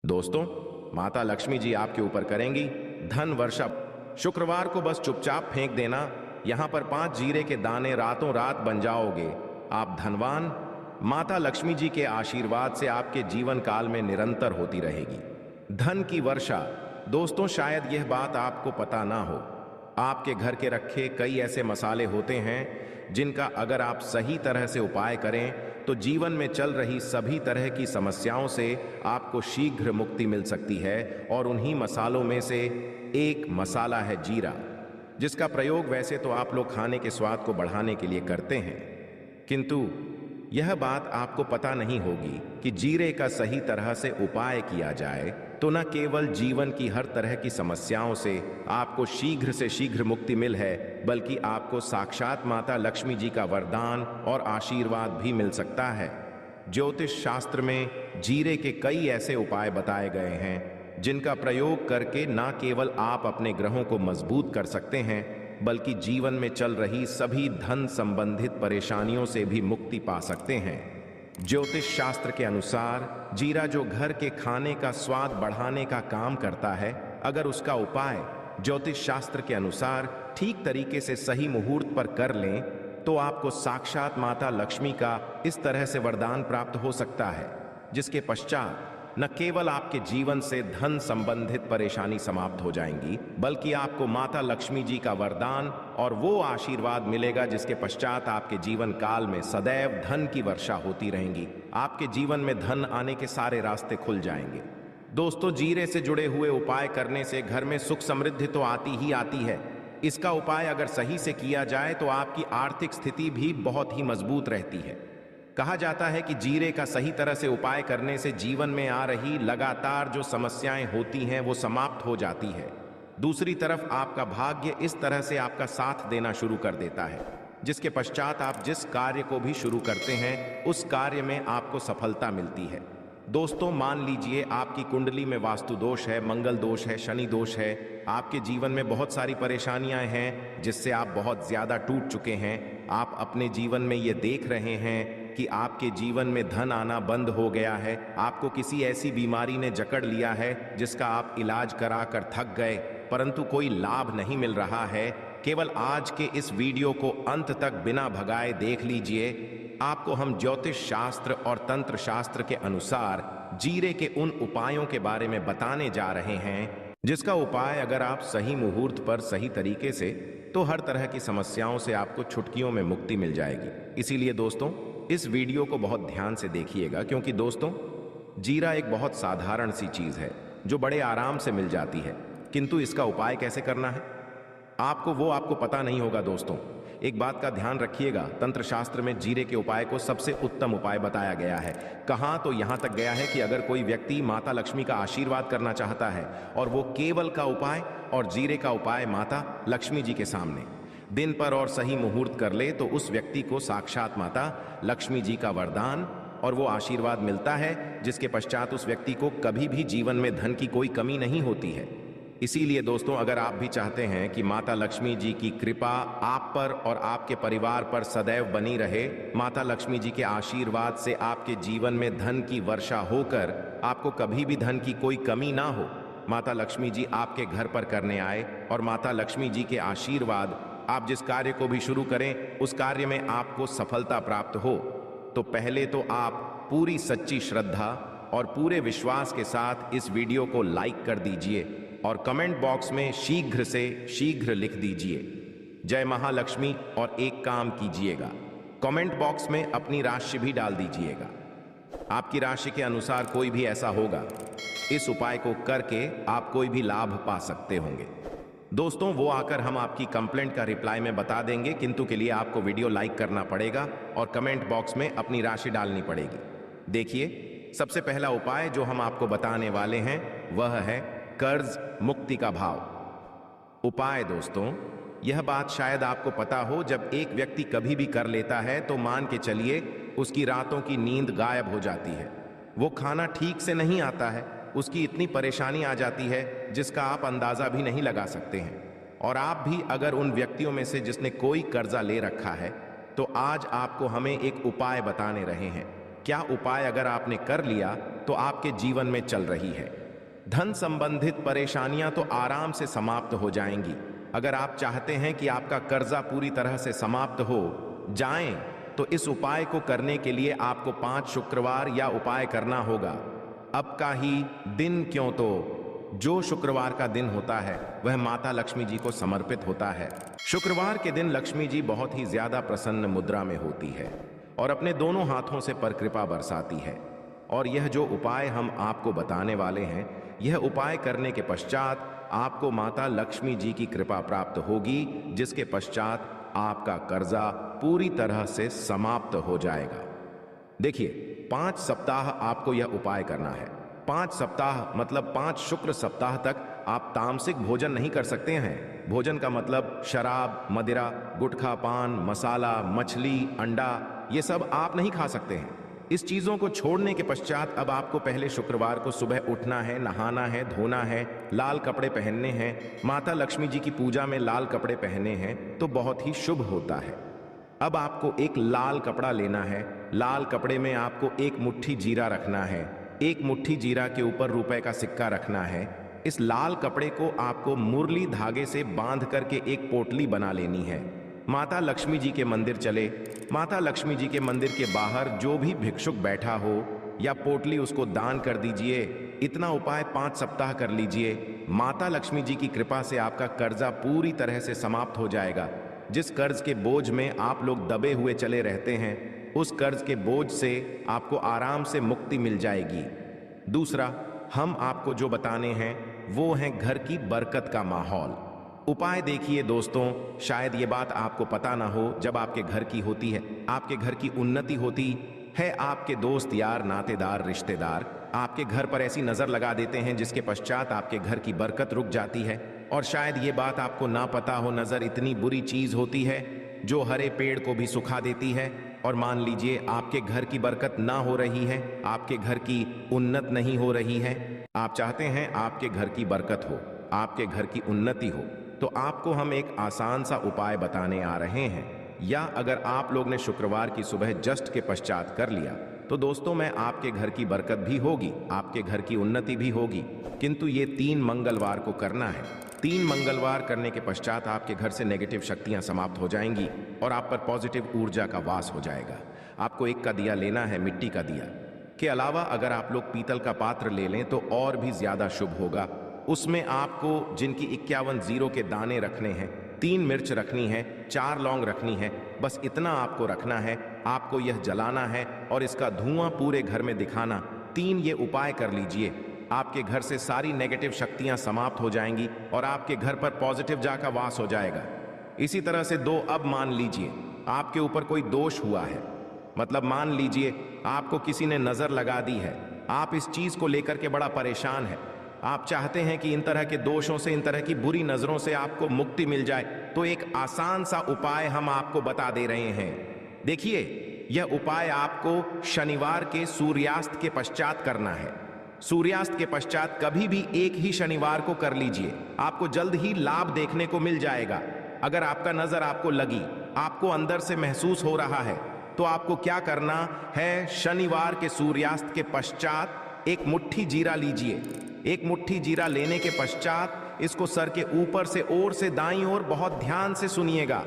दोस्तों, माता लक्ष्मी जी आपके ऊपर करेंगी धन वर्षा। शुक्रवार को बस चुपचाप फेंक देना, यहां पर 5 जीरे के दाने, रातों रात बन जाओगे आप धनवान। माता लक्ष्मी जी के आशीर्वाद से आपके जीवन काल में निरंतर होती रहेगी धन की वर्षा। दोस्तों, शायद यह बात आपको पता ना हो, आपके घर के रखे कई ऐसे मसाले होते हैं जिनका अगर आप सही तरह से उपाय करें तो जीवन में चल रही सभी तरह की समस्याओं से आपको शीघ्र मुक्ति मिल सकती है। और उन्हीं मसालों में से एक मसाला है जीरा, जिसका प्रयोग वैसे तो आप लोग खाने के स्वाद को बढ़ाने के लिए करते हैं, किंतु यह बात आपको पता नहीं होगी कि जीरे का सही तरह से उपाय किया जाए तो न केवल जीवन की हर तरह की समस्याओं से आपको शीघ्र से शीघ्र मुक्ति मिल है, बल्कि आपको साक्षात माता लक्ष्मी जी का वरदान और आशीर्वाद भी मिल सकता है। ज्योतिष शास्त्र में जीरे के कई ऐसे उपाय बताए गए हैं जिनका प्रयोग करके न केवल आप अपने ग्रहों को मजबूत कर सकते हैं, बल्कि जीवन में चल रही सभी धन संबंधित परेशानियों से भी मुक्ति पा सकते हैं। ज्योतिष शास्त्र के अनुसार जीरा, जो घर के खाने का स्वाद बढ़ाने का काम करता है, अगर उसका उपाय ज्योतिष शास्त्र के अनुसार ठीक तरीके से सही मुहूर्त पर कर लें तो आपको साक्षात माता लक्ष्मी का इस तरह से वरदान प्राप्त हो सकता है, जिसके पश्चात न केवल आपके जीवन से धन संबंधित परेशानी समाप्त हो जाएंगी, बल्कि आपको माता लक्ष्मी जी का वरदान और वो आशीर्वाद मिलेगा जिसके पश्चात आपके जीवन काल में सदैव धन की वर्षा होती रहेंगी। आपके जीवन में धन आने के सारे रास्ते खुल जाएंगे। दोस्तों, जीरे से जुड़े हुए उपाय करने से घर में सुख समृद्धि तो आती ही आती है। इसका उपाय अगर सही से किया जाए तो आपकी आर्थिक स्थिति भी बहुत ही मजबूत रहती है। कहा जाता है कि जीरे का सही तरह से उपाय करने से जीवन में आ रही लगातार जो समस्याएं होती हैं वो समाप्त हो जाती है। दूसरी तरफ आपका भाग्य इस तरह से आपका साथ देना शुरू कर देता है, जिसके पश्चात आप जिस कार्य को भी शुरू करते हैं उस कार्य में आपको सफलता मिलती है। दोस्तों, मान लीजिए आपकी कुंडली में वास्तु दोष है, मंगल दोष है, शनि दोष है, आपके जीवन में बहुत सारी परेशानियां हैं जिससे आप बहुत ज्यादा टूट चुके हैं। आप अपने जीवन में ये देख रहे हैं कि आपके जीवन में धन आना बंद हो गया है, आपको किसी ऐसी बीमारी ने जकड़ लिया है जिसका आप इलाज कराकर थक गए, परंतु कोई लाभ नहीं मिल रहा है। केवल आज के इस वीडियो को अंत तक बिना भगाए देख लीजिए। आपको हम ज्योतिष शास्त्र और तंत्र शास्त्र के अनुसार जीरे के उन उपायों के बारे में बताने जा रहे हैं जिसका उपाय अगर आप सही मुहूर्त पर सही तरीके से, तो हर तरह की समस्याओं से आपको चुटकियों में मुक्ति मिल जाएगी। इसीलिए दोस्तों, इस वीडियो को बहुत ध्यान से देखिएगा, क्योंकि दोस्तों, जीरा एक बहुत साधारण सी चीज है जो बड़े आराम से मिल जाती है, किंतु इसका उपाय कैसे करना है आपको पता नहीं होगा। दोस्तों, एक बात का ध्यान रखिएगा, तंत्र शास्त्र में जीरे के उपाय को सबसे उत्तम उपाय बताया गया है। कहां तो यहां तक गया है कि अगर कोई व्यक्ति माता लक्ष्मी का आशीर्वाद करना चाहता है और वो केवल का उपाय और जीरे का उपाय माता लक्ष्मी जी के सामने दिन पर और सही मुहूर्त कर ले तो उस व्यक्ति को साक्षात माता लक्ष्मी जी का वरदान और वो आशीर्वाद मिलता है, जिसके पश्चात उस व्यक्ति को कभी भी जीवन में धन की कोई कमी नहीं होती है। इसीलिए दोस्तों, अगर आप भी चाहते हैं कि माता लक्ष्मी जी की कृपा आप पर और आपके परिवार पर सदैव बनी रहे, माता लक्ष्मी जी के आशीर्वाद से आपके जीवन में धन की वर्षा होकर आपको कभी भी धन की कोई कमी ना हो, माता लक्ष्मी जी आपके घर पर करने आए और माता लक्ष्मी जी के आशीर्वाद आप जिस कार्य को भी शुरू करें उस कार्य में आपको सफलता प्राप्त हो, तो पहले तो आप पूरी सच्ची श्रद्धा और पूरे विश्वास के साथ इस वीडियो को लाइक कर दीजिए और कमेंट बॉक्स में शीघ्र से शीघ्र लिख दीजिए जय महालक्ष्मी, और एक काम कीजिएगा, कमेंट बॉक्स में अपनी राशि भी डाल दीजिएगा। आपकी राशि के अनुसार कोई भी ऐसा होगा, इस उपाय को करके आप कोई भी लाभ पा सकते होंगे। दोस्तों, वो आकर हम आपकी कंप्लेंट का रिप्लाई में बता देंगे, किंतु के लिए आपको वीडियो लाइक करना पड़ेगा और कमेंट बॉक्स में अपनी राशि डालनी पड़ेगी। देखिए, सबसे पहला उपाय जो हम आपको बताने वाले हैं वह है कर्ज मुक्ति का भाव उपाय। दोस्तों, यह बात शायद आपको पता हो, जब एक व्यक्ति कभी भी कर लेता है तो मान के चलिए उसकी रातों की नींद गायब हो जाती है, वो खाना ठीक से नहीं आता है, उसकी इतनी परेशानी आ जाती है जिसका आप अंदाजा भी नहीं लगा सकते हैं। और आप भी अगर उन व्यक्तियों में से जिसने कोई कर्जा ले रखा है, तो आज आपको हमें एक उपाय बताने रहे हैं क्या उपाय अगर आपने कर लिया तो आपके जीवन में चल रही है। धन संबंधित परेशानियां तो आराम से समाप्त हो जाएंगी। अगर आप चाहते हैं कि आपका कर्जा पूरी तरह से समाप्त हो जाए तो इस उपाय को करने के लिए आपको 5 शुक्रवार या उपाय करना होगा। अब का ही दिन क्यों, तो जो शुक्रवार का दिन होता है वह माता लक्ष्मी जी को समर्पित होता है। शुक्रवार के दिन लक्ष्मी जी बहुत ही ज्यादा प्रसन्न मुद्रा में होती है और अपने दोनों हाथों से पर कृपा बरसाती है। और यह जो उपाय हम आपको बताने वाले हैं, यह उपाय करने के पश्चात आपको माता लक्ष्मी जी की कृपा प्राप्त होगी, जिसके पश्चात आपका कर्जा पूरी तरह से समाप्त हो जाएगा। देखिए, 5 सप्ताह आपको यह उपाय करना है। 5 सप्ताह मतलब 5 शुक्र सप्ताह तक आप तामसिक भोजन नहीं कर सकते हैं। भोजन का मतलब शराब, मदिरा, गुटखा, पान, मसाला, मछली, अंडा, ये सब आप नहीं खा सकते हैं। इस चीजों को छोड़ने के पश्चात अब आपको पहले शुक्रवार को सुबह उठना है, नहाना है, धोना है, लाल कपड़े पहनने हैं। माता लक्ष्मी जी की पूजा में लाल कपड़े पहने हैं तो बहुत ही शुभ होता है। अब आपको एक लाल कपड़ा लेना है। लाल कपड़े में आपको एक मुट्ठी जीरा रखना है। एक मुट्ठी जीरा के ऊपर रुपए का सिक्का रखना है। इस लाल कपड़े को आपको मुरली धागे से बांध करके एक पोटली बना लेनी है। माता लक्ष्मी जी के मंदिर चले। माता लक्ष्मी जी के मंदिर के बाहर जो भी भिक्षुक बैठा हो या पोटली उसको दान कर दीजिए। इतना उपाय 5 सप्ताह कर लीजिए। माता लक्ष्मी जी की कृपा से आपका कर्जा पूरी तरह से समाप्त हो जाएगा। जिस कर्ज के बोझ में आप लोग दबे हुए चले रहते हैं, उस कर्ज के बोझ से आपको आराम से मुक्ति मिल जाएगी। दूसरा, हम आपको जो बताने हैं वो है घर की बरकत का माहौल। उपाय देखिए दोस्तों, शायद ये बात आपको पता ना हो। जब आपके घर की होती है, आपके घर की उन्नति होती है, आपके दोस्त यार, नातेदार, रिश्तेदार आपके घर पर ऐसी नजर लगा देते हैं जिसके पश्चात आपके घर की बरकत रुक जाती है। और शायद ये बात आपको ना पता हो, नजर इतनी बुरी चीज होती है जो हरे पेड़ को भी सुखा देती है। और मान लीजिए आपके घर की बरकत ना हो रही है, आपके घर की उन्नत नहीं हो रही है। आप चाहते हैं आपके घर की बरकत हो, आपके घर की उन्नति हो, तो आपको हम एक आसान सा उपाय बताने आ रहे हैं। या अगर आप लोग ने शुक्रवार की सुबह जस्ट के पश्चात कर लिया तो दोस्तों मैं आपके घर की बरकत भी होगी, आपके घर की उन्नति भी होगी। किंतु ये 3 मंगलवार को करना है। 3 मंगलवार करने के पश्चात आपके घर से नेगेटिव शक्तियां समाप्त हो जाएंगी और आप पर पॉजिटिव ऊर्जा का वास हो जाएगा। आपको एक का दिया लेना है, मिट्टी का दिया के अलावा अगर आप लोग पीतल का पात्र ले लें तो और भी ज्यादा शुभ होगा। उसमें आपको जिनकी 51 जीरो के दाने रखने हैं, 3 मिर्च रखनी है, 4 लौंग रखनी है, बस इतना आपको रखना है। आपको यह जलाना है और इसका धुआं पूरे घर में दिखाना। 3 ये उपाय कर लीजिए, आपके घर से सारी नेगेटिव शक्तियां समाप्त हो जाएंगी और आपके घर पर पॉजिटिव जा का वास हो जाएगा। इसी तरह से 2, अब मान लीजिए आपके ऊपर कोई दोष हुआ है, मतलब मान लीजिए आपको किसी ने नजर लगा दी है, आप इस चीज को लेकर के बड़ा परेशान है, आप चाहते हैं कि इन तरह के दोषों से, इन तरह की बुरी नजरों से आपको मुक्ति मिल जाए, तो एक आसान सा उपाय हम आपको बता दे रहे हैं। देखिए, यह उपाय आपको शनिवार के सूर्यास्त के पश्चात करना है। सूर्यास्त के पश्चात कभी भी एक ही शनिवार को कर लीजिए, आपको जल्द ही लाभ देखने को मिल जाएगा। अगर आपका नजर आपको लगी, आपको अंदर से महसूस हो रहा है, तो आपको क्या करना है, शनिवार के सूर्यास्त के पश्चात एक मुट्ठी जीरा लीजिए। एक मुट्ठी जीरा लेने के पश्चात इसको सर के ऊपर से ओर से दाईं ओर, बहुत ध्यान से सुनिएगा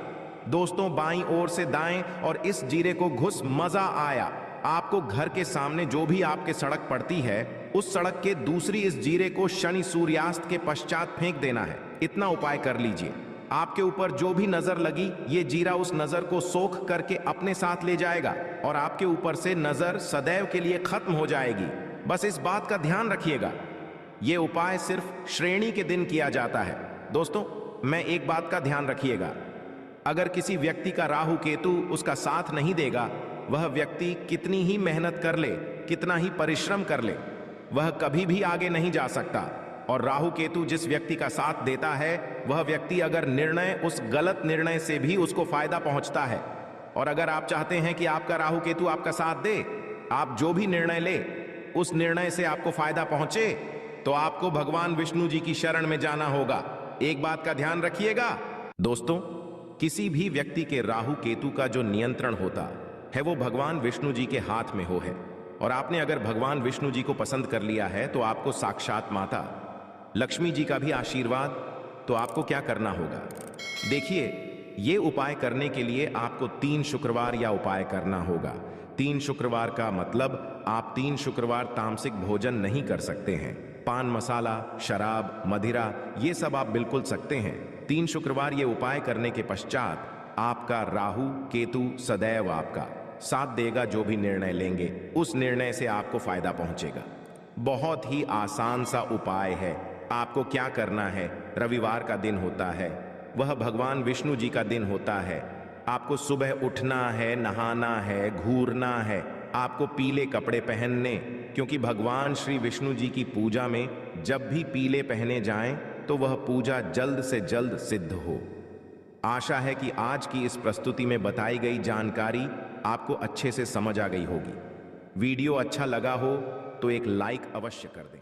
दोस्तों, बाईं ओर से दाएं, और इस जीरे को घुस, मजा आया। आपको घर के सामने जो भी आपके सड़क पड़ती है, उस सड़क के दूसरी इस जीरे को शनि सूर्यास्त के पश्चात फेंक देना है। इतना उपाय कर लीजिए। आपके ऊपर जो भी नजर लगी, ये जीरा उस नजर को सोख करके अपने साथ ले जाएगा और आपके ऊपर से नजर सदैव के लिए खत्म हो जाएगी। बस इस बात का ध्यान रखिएगा, ये उपाय सिर्फ श्रेणी के दिन किया जाता है। दोस्तों, मैं एक बात का ध्यान रखिएगा, अगर किसी व्यक्ति का राहु केतु उसका साथ नहीं देगा, वह व्यक्ति कितनी ही मेहनत कर ले, कितना ही परिश्रम कर ले, वह कभी भी आगे नहीं जा सकता। और राहु केतु जिस व्यक्ति का साथ देता है, वह व्यक्ति अगर निर्णय, उस गलत निर्णय से भी उसको फायदा पहुंचता है। और अगर आप चाहते हैं कि आपका राहु केतु आपका साथ दे, आप जो भी निर्णय ले उस निर्णय से आपको फायदा पहुंचे, तो आपको भगवान विष्णु जी की शरण में जाना होगा। एक बात का ध्यान रखिएगा दोस्तों, किसी भी व्यक्ति के राहु केतु का जो नियंत्रण होता, है वो भगवान विष्णु जी के हाथ में हो है। और आपने अगर भगवान विष्णु जी को पसंद कर लिया है तो आपको साक्षात माता लक्ष्मी जी का भी आशीर्वाद। तो आपको क्या करना होगा? देखिए, ये उपाय करने के लिए आपको 3 शुक्रवार या उपाय करना होगा। 3 शुक्रवार का मतलब आप 3 शुक्रवार तामसिक भोजन नहीं कर सकते हैं। पान मसाला, शराब, मदिरा ये सब आप बिल्कुल सकते हैं। 3 शुक्रवार ये उपाय करने के पश्चात आपका राहु केतु सदैव आपका साथ देगा। जो भी निर्णय लेंगे उस निर्णय से आपको फायदा पहुंचेगा। बहुत ही आसान सा उपाय है। आपको क्या करना है? रविवार का दिन होता है, वह भगवान विष्णु जी का दिन होता है। आपको सुबह उठना है, नहाना है, घूरना है, आपको पीले कपड़े पहनने, क्योंकि भगवान श्री विष्णु जी की पूजा में जब भी पीले पहने जाएं तो वह पूजा जल्द से जल्द सिद्ध हो। आशा है कि आज की इस प्रस्तुति में बताई गई जानकारी आपको अच्छे से समझ आ गई होगी। वीडियो अच्छा लगा हो तो एक लाइक अवश्य कर दें।